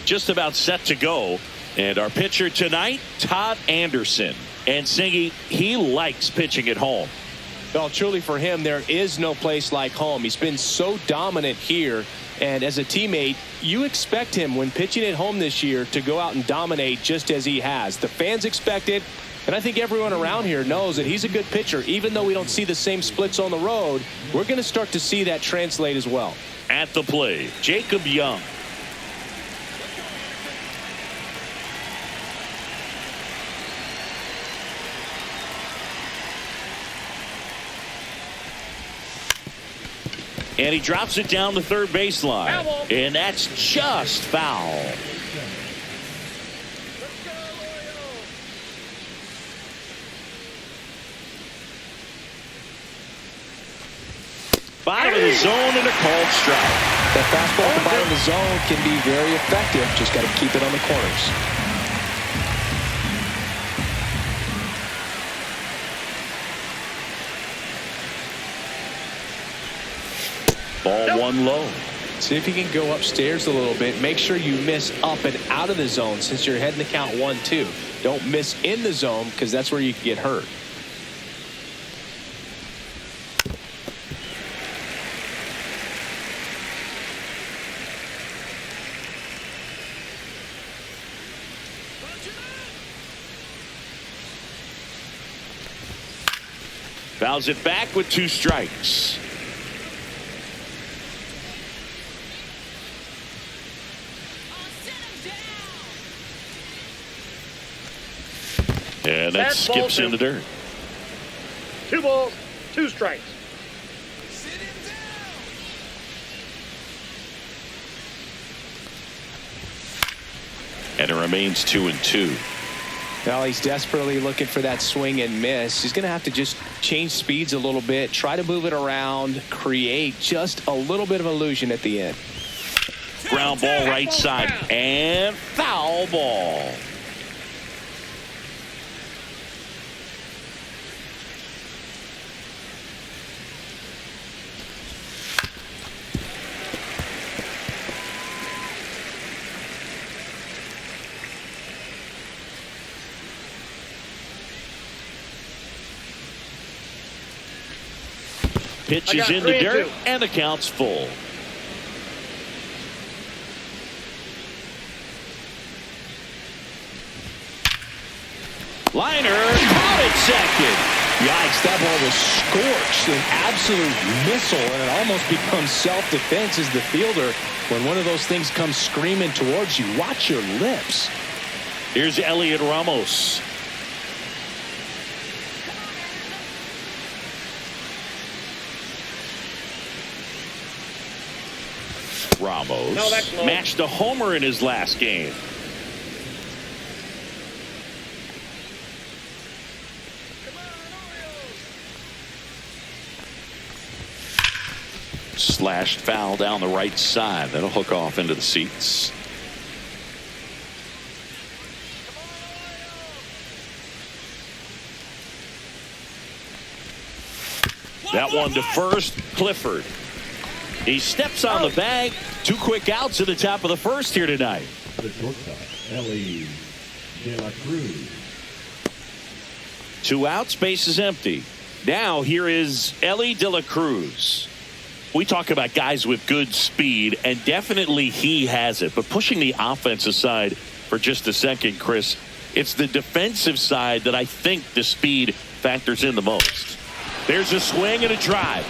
just about set to go. And our pitcher tonight, Todd Anderson. And Singy, he likes pitching at home. Well, truly for him, there is no place like home. He's been so dominant here. And as a teammate, you expect him when pitching at home this year to go out and dominate just as he has. The fans expect it. And I think everyone around here knows that he's a good pitcher. Even though we don't see the same splits on the road, we're going to start to see that translate as well. At the plate, Jacob Young. And he drops it down the third baseline. And that's just foul. Bottom of the zone and a called strike. That fastball at the bottom of the zone can be very effective. Just got to keep it on the corners. Ball one low. See if you can go upstairs a little bit. Make sure you miss up and out of the zone since you're heading to count 1-2. Don't miss in the zone because that's where you can get hurt. Fouls it back with 2 strikes. And that skips in the dirt. 2 balls, 2 strikes. And it remains 2-2. Well, he's desperately looking for that swing and miss. He's going to have to just change speeds a little bit, try to move it around, create just a little bit of illusion at the end. Ground ball right side and foul ball. Pitch is in the dirt and the count's full. Liner caught at second. Yikes, that ball was scorched, an absolute missile, and it almost becomes self-defense as the fielder. When one of those things comes screaming towards you, watch your lips. Here's Elliot Ramos. Ramos matched a homer in his last game. Slashed foul down the right side. That'll hook off into the seats. That one to first, Clifford. He steps on the bag. 2 quick outs at the top of the first here tonight. The shortstop, A.K.A. 2 outs, base is empty. Now here is Elly De La Cruz. We talk about guys with good speed, and definitely he has it. But pushing the offense aside for just a second, Chris, it's the defensive side that I think the speed factors in the most. There's a swing and a drive.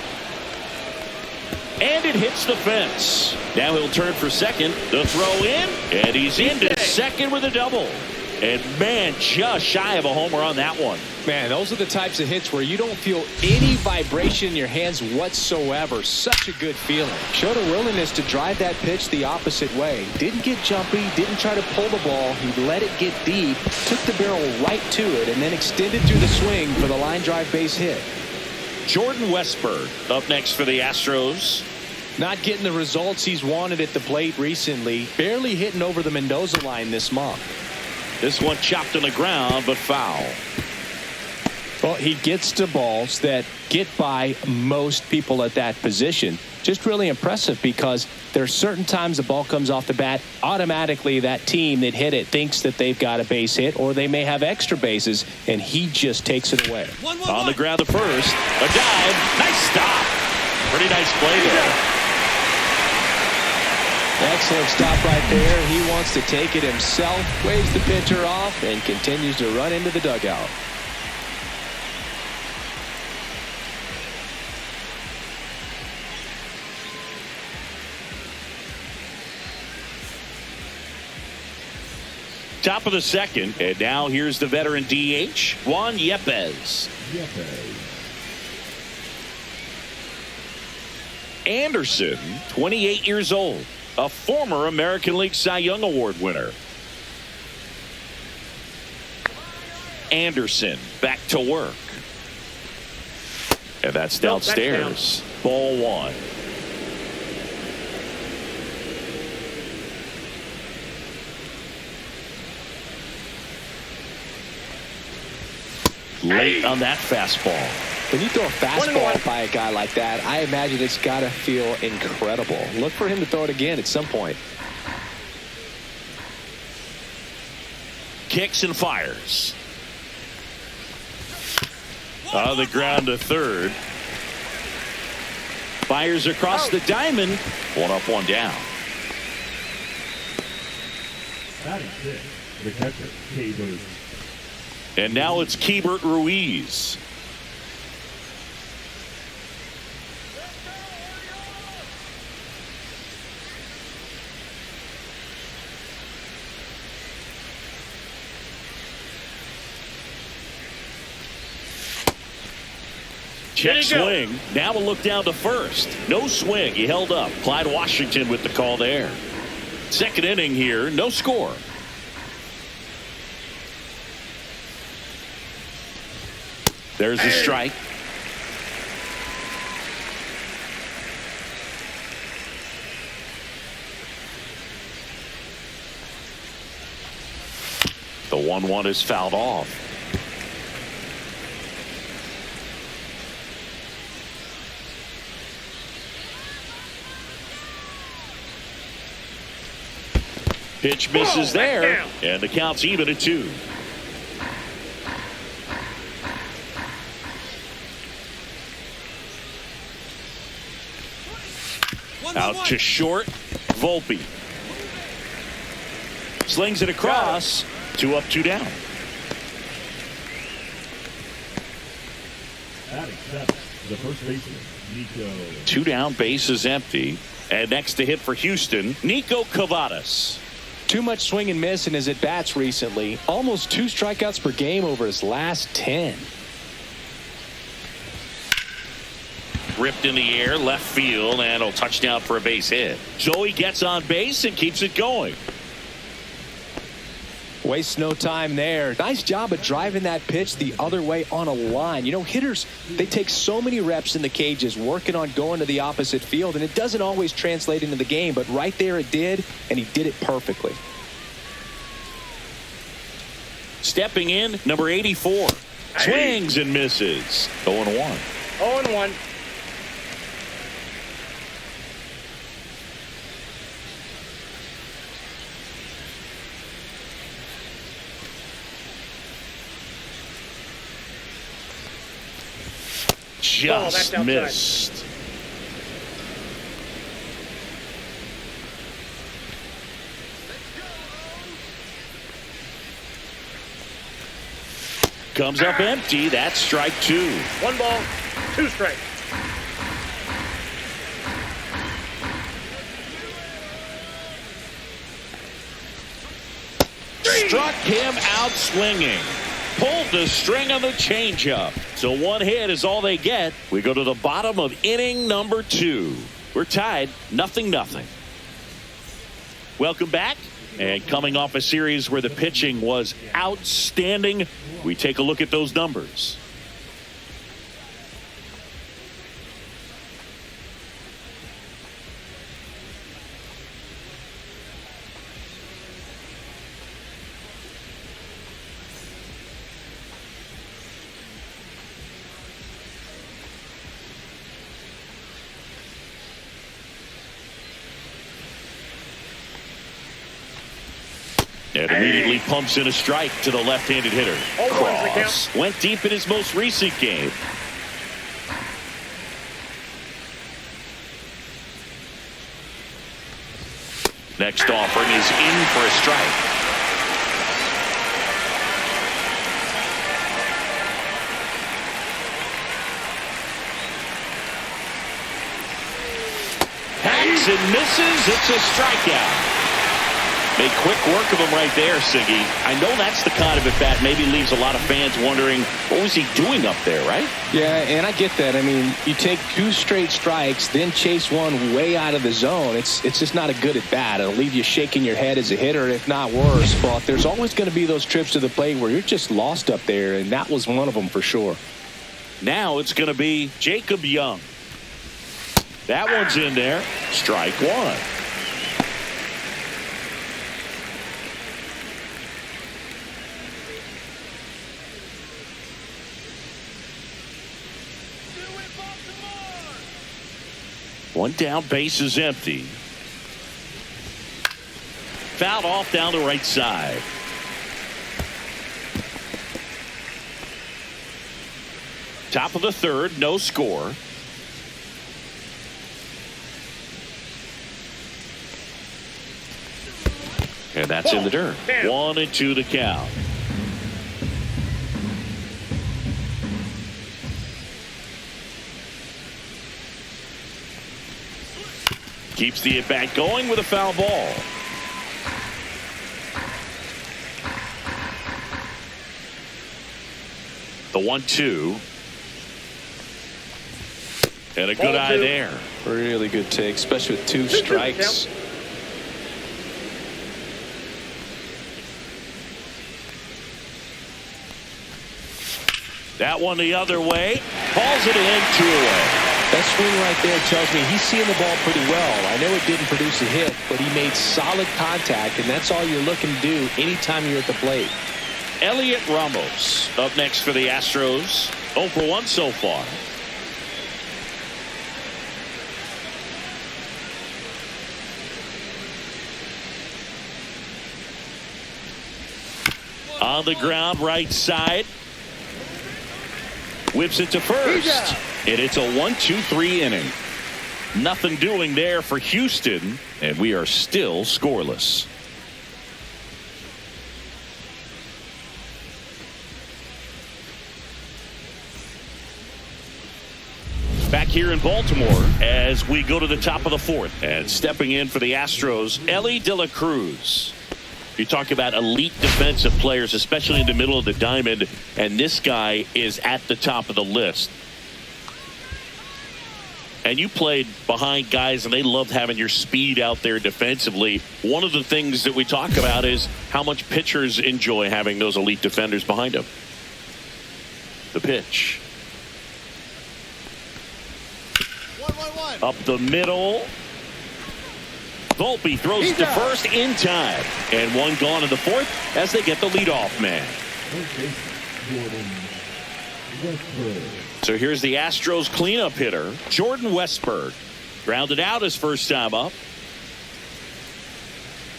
And it hits the fence. Now he'll turn for second. The throw in, and he's into second with a double. And man, just shy of a homer on that one. Man, those are the types of hits where you don't feel any vibration in your hands whatsoever. Such a good feeling. Showed a willingness to drive that pitch the opposite way. Didn't get jumpy, didn't try to pull the ball. He let it get deep, took the barrel right to it, and then extended through the swing for the line drive base hit. Jordan Westburg up next for the Astros. Not getting the results he's wanted at the plate recently. Barely hitting over the Mendoza line this month. This one chopped on the ground, but foul. Well, he gets to balls that get by most people at that position. Just really impressive because there are certain times the ball comes off the bat, automatically that team that hit it thinks that they've got a base hit or they may have extra bases, and he just takes it away. On the ground to first. A dive. Nice stop. Pretty nice play there. Excellent stop right there. He wants to take it himself, waves the pitcher off, and continues to run into the dugout. Top of the second, and now here's the veteran DH, Juan Yepez. Anderson, 28 years old, a former American League Cy Young Award winner. Anderson back to work. And that's downstairs. Ball one. Late on that fastball. When you throw a fastball by a guy like that, I imagine it's got to feel incredible. Look for him to throw it again at some point. Kicks and fires. On the ground to third. Fires across the diamond. One up, one down. That is it. The catcher, K-Bird. And now it's Keibert Ruiz. Check swing. Now a look down to first. No swing. He held up. Clyde Washington with the call there. Second inning here. No score. There's a strike. The 1-1 is fouled off. Pitch misses there, and the count's even at 2. Out to short, Volpe. Slings it across. 2 up, 2 down. The first baseman, Nico. 2 down, base is empty. And next to hit for Houston, Nico Cavadas. Too much swing and miss in his at-bats recently. Almost 2 strikeouts per game over his last 10. Ripped in the air, left field, and a touchdown for a base hit. So he gets on base and keeps it going. Wastes no time there. Nice job of driving that pitch the other way on a line. You know, hitters, they take so many reps in the cages working on going to the opposite field, and it doesn't always translate into the game, but right there it did, and he did it perfectly. Stepping in, number 84. Swings and misses. 0-1. 0-1. Just missed. Comes up empty. That's strike 2. 1 ball, 2 strikes. Struck him out swinging. Pulled the string on the changeup. So 1 hit is all they get. We go to the bottom of inning number 2. We're tied 0-0. Welcome back. And coming off a series where the pitching was outstanding, we take a look at those numbers. And immediately pumps in a strike to the left-handed hitter. Cross went deep in his most recent game. Next offering is in for a strike. Hacks and misses. It's a strikeout. Made quick work of him right there, Siggy. I know that's the kind of at-bat maybe leaves a lot of fans wondering, what was he doing up there, right? Yeah, and I get that. I mean, you take 2 straight strikes, then chase one way out of the zone. It's just not a good at-bat. It'll leave you shaking your head as a hitter, if not worse. But there's always going to be those trips to the plate where you're just lost up there, and that was one of them for sure. Now it's going to be Jacob Young. That one's in there. Strike one. One down, base is empty. Fouled off down the right side. Top of the third, no score. And that's in the dirt. 1-2 the count. Keeps the at-bat going with a foul ball. The 1-2. And a good eye there. Really good take, especially with 2 strikes. That one the other way. Calls it in, 2 away. That swing right there tells me he's seeing the ball pretty well. I know it didn't produce a hit, but he made solid contact, and that's all you're looking to do anytime you're at the plate. Elliot Ramos up next for the Astros. 0 for 1 so far. On the ground, right side. Whips it to first. And it's a 1-2-3 inning. Nothing doing there for Houston, and we are still scoreless. Back here in Baltimore as we go to the top of the 4th. And stepping in for the Astros, A.K.A. De La Cruz. You talk about elite defensive players, especially in the middle of the diamond, and this guy is at the top of the list. And you played behind guys, and they loved having your speed out there defensively. One of the things that we talk about is how much pitchers enjoy having those elite defenders behind them. The pitch. 1-1-1. Up the middle. Volpe throws to first in time. And one gone in the 4th as they get the leadoff man. So here's the Astros cleanup hitter, Jordan Westburg. Grounded out his first time up.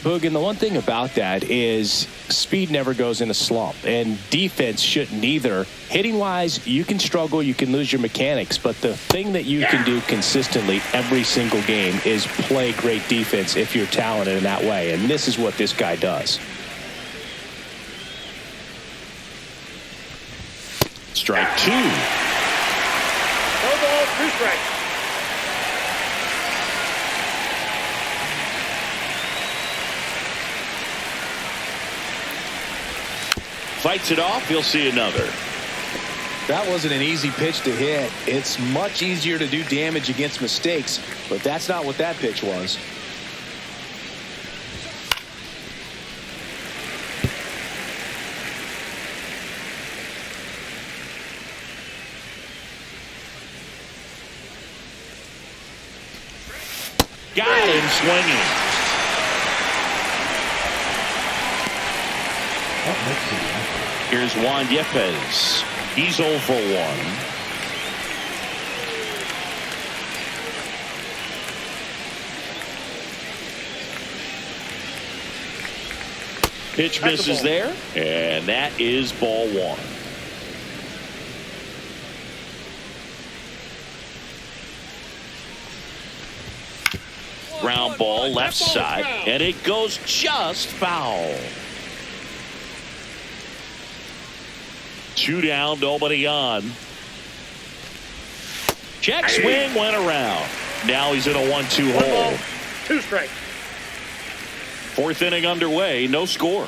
Boog, and the one thing about that is speed never goes in a slump, and defense shouldn't either. Hitting-wise, you can struggle, you can lose your mechanics, but the thing that you can do consistently every single game is play great defense if you're talented in that way, and this is what this guy does. Strike 2. No ball, 2 strikes. Fights it off. He'll see another. That wasn't an easy pitch to hit. It's much easier to do damage against mistakes, but that's not what that pitch was. Got him swinging. Here's Juan Yepes. He's 0 for 1. Pitch misses there, and that is ball one. Ground ball left side, and it goes just foul. 2 down, nobody on. Check swing went around. Now he's in a 1-2 hole. 2 strikes. 4th inning underway, no score.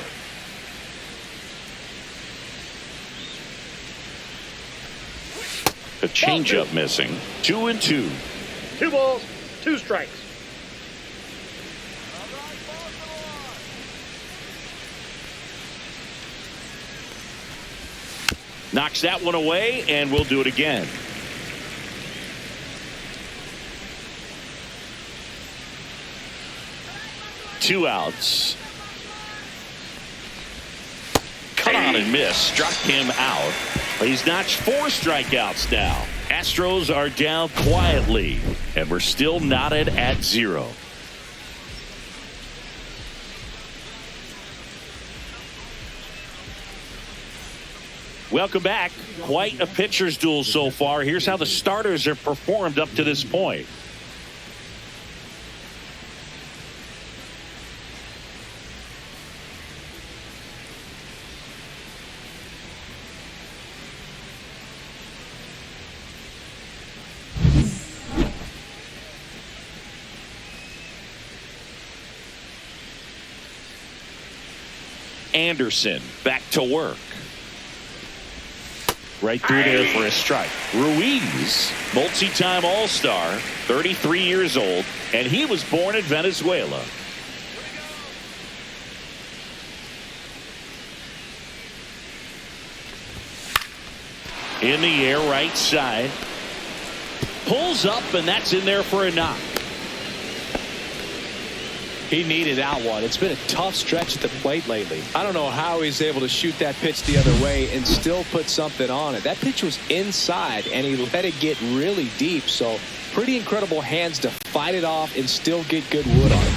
A changeup missing. 2-2. 2 balls, 2 strikes. Knocks that one away, and we'll do it again. Two outs. Cut on and miss. Struck him out. He's notched 4 strikeouts now. Astros are down quietly, and we're still knotted at 0. Welcome back. Quite a pitcher's duel so far. Here's how the starters have performed up to this point. Anderson back to work. Right through there for a strike. Ruiz, multi-time All-Star, 33 years old, and he was born in Venezuela. In the air, right side. Pulls up, and that's in there for a knock. He needed that one. It's been a tough stretch at the plate lately. I don't know how he's able to shoot that pitch the other way and still put something on it. That pitch was inside, and he let it get really deep. So pretty incredible hands to fight it off and still get good wood on it.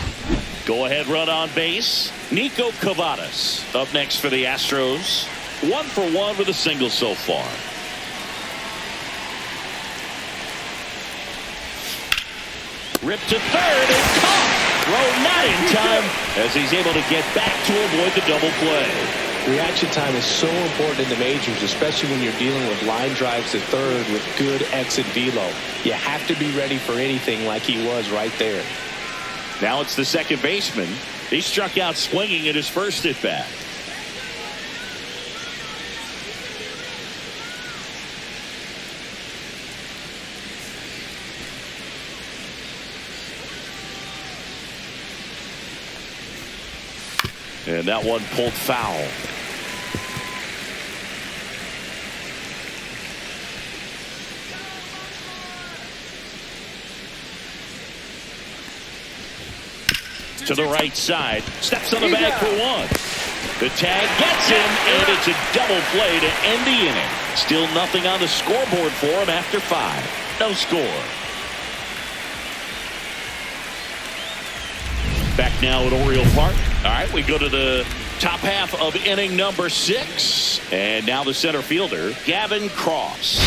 Go ahead run on base. Nico Cavadas up next for the Astros. 1 for 1 with a single so far. Ripped to third and caught. Throw not in time as he's able to get back to avoid the double play. Reaction time is so important in the majors, especially when you're dealing with line drives to third with good exit velo. You have to be ready for anything like he was right there. Now it's the second baseman. He struck out swinging at his first at bat. And that one pulled foul. To the right side. Steps on the bag for 1. The tag gets him, and it's a double play to end the inning. Still nothing on the scoreboard for him after 5. No score. Back now at Oriole Park. All right, we go to the top half of inning number 6. And now the center fielder, Gavin Cross.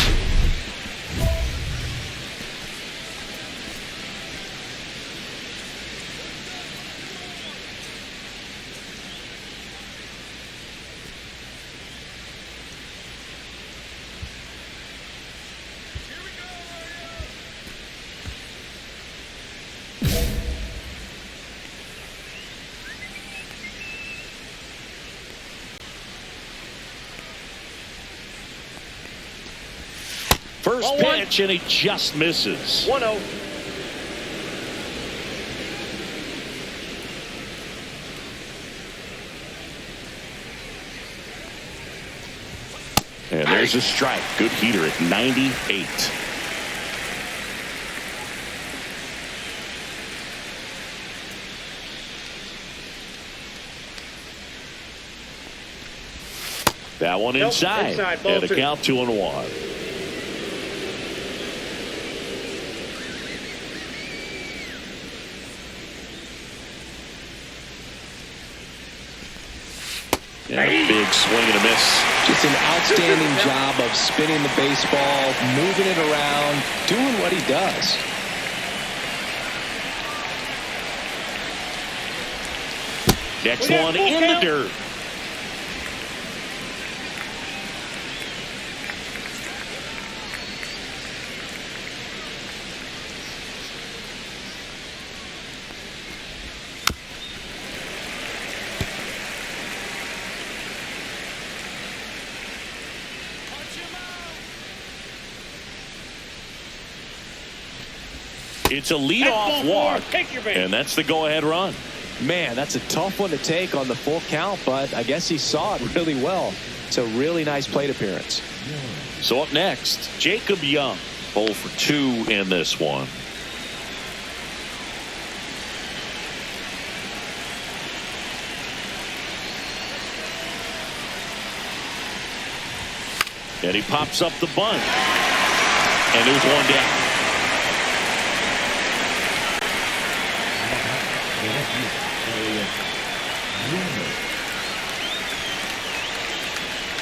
First pitch, and he just misses. 1-0. And there's a strike. Good heater at 98. That one inside. And a count 2-1. Yeah, big swing and a miss. Just an outstanding job of spinning the baseball, moving it around, doing what he does. Next one in the dirt. It's a leadoff walk, and that's the go-ahead run. Man, that's a tough one to take on the full count, but I guess he saw it really well. It's a really nice plate appearance. So up next, Jacob Young, 0 for 2 in this one. And he pops up the bunt, and there's one down.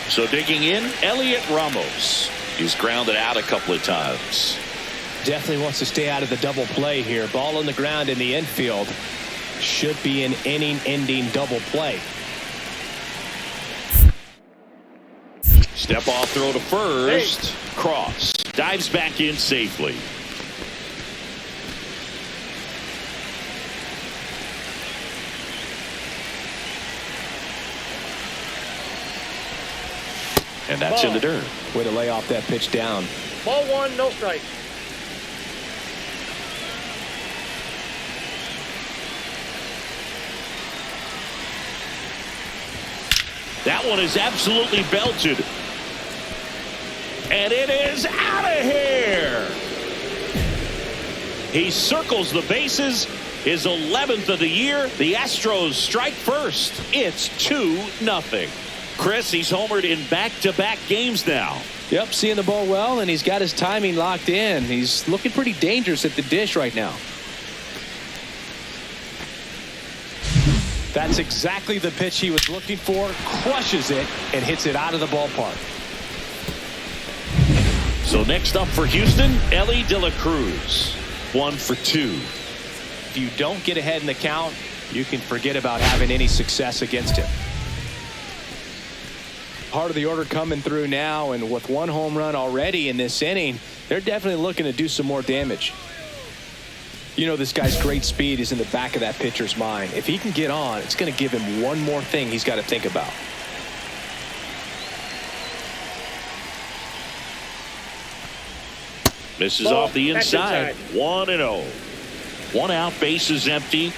So digging in, Elliot Ramos. He's grounded out a couple of times. Definitely wants to stay out of the double play here. Ball on the ground in the infield. Should be an inning-ending double play. Step off throw to first. Cross. Dives back in safely. And that's in the dirt. Way to lay off that pitch down. Ball 1, no strike. That one is absolutely belted. And it is out of here. He circles the bases. His 11th of the year. The Astros strike first. It's 2-0. Chris, he's homered in back-to-back games now. Yep, seeing the ball well, and he's got his timing locked in. He's looking pretty dangerous at the dish right now. That's exactly the pitch he was looking for. Crushes it and hits it out of the ballpark. So next up for Houston, Elly De La Cruz. 1 for 2. If you don't get ahead in the count, you can forget about having any success against him. Part of the order coming through now, and with 1 home run already in this inning, they're definitely looking to do some more damage. You know, this guy's great speed is in the back of that pitcher's mind. If he can get on, it's going to give him one more thing he's got to think about. Misses off the inside. 1-0. 1 out, base is empty.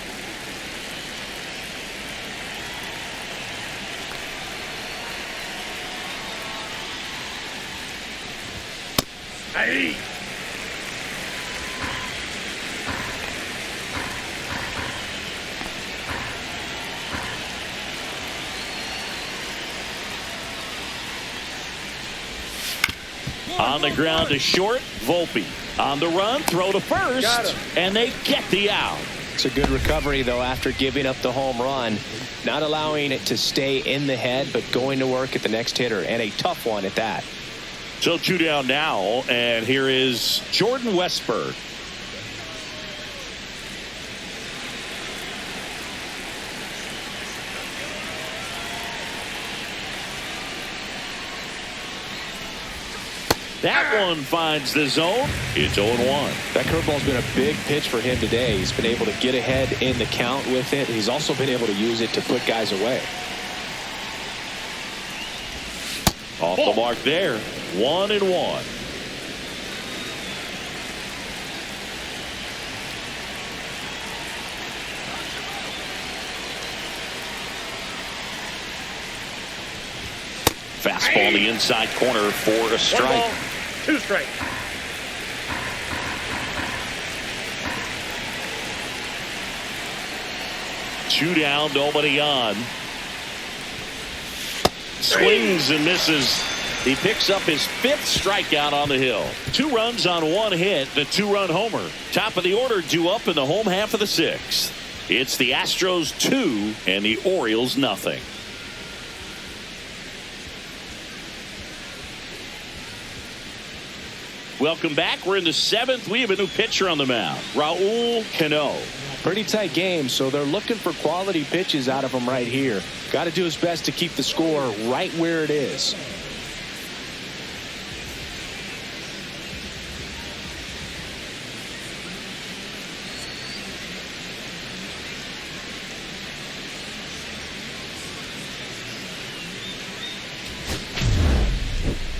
Hey. On the ground to short, Volpe. On the run, throw to first, and they get the out. It's a good recovery, though, after giving up the home run. Not allowing it to stay in the head, but going to work at the next hitter, and a tough one at that. So 2 down now, and here is Jordan Westburg. That one finds the zone. It's 0-1. That curveball's been a big pitch for him today. He's been able to get ahead in the count with it. He's also been able to use it to put guys away. Off the mark there. 1-1. Fastball the inside corner for a strike. 1 ball, 2 strikes. Two down, nobody on. Swings and misses. He picks up his 5th strikeout on the hill. 2 runs on 1 hit, the 2-run homer. Top of the order due up in the home half of the 6th. It's the Astros 2 and the Orioles nothing. Welcome back. We're in the 7th. We have a new pitcher on the mound, Raul Cano. Pretty tight game, so they're looking for quality pitches out of him right here. Got to do his best to keep the score right where it is.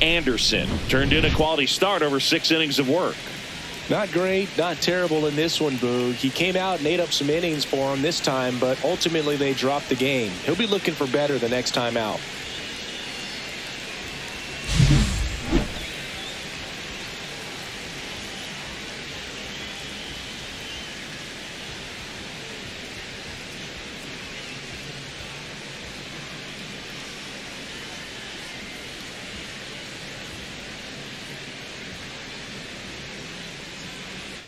Anderson turned in a quality start over 6 innings of work. Not great, not terrible in this one, Boog. He came out and ate up some innings for him this time, but ultimately they dropped the game. He'll be looking for better the next time out.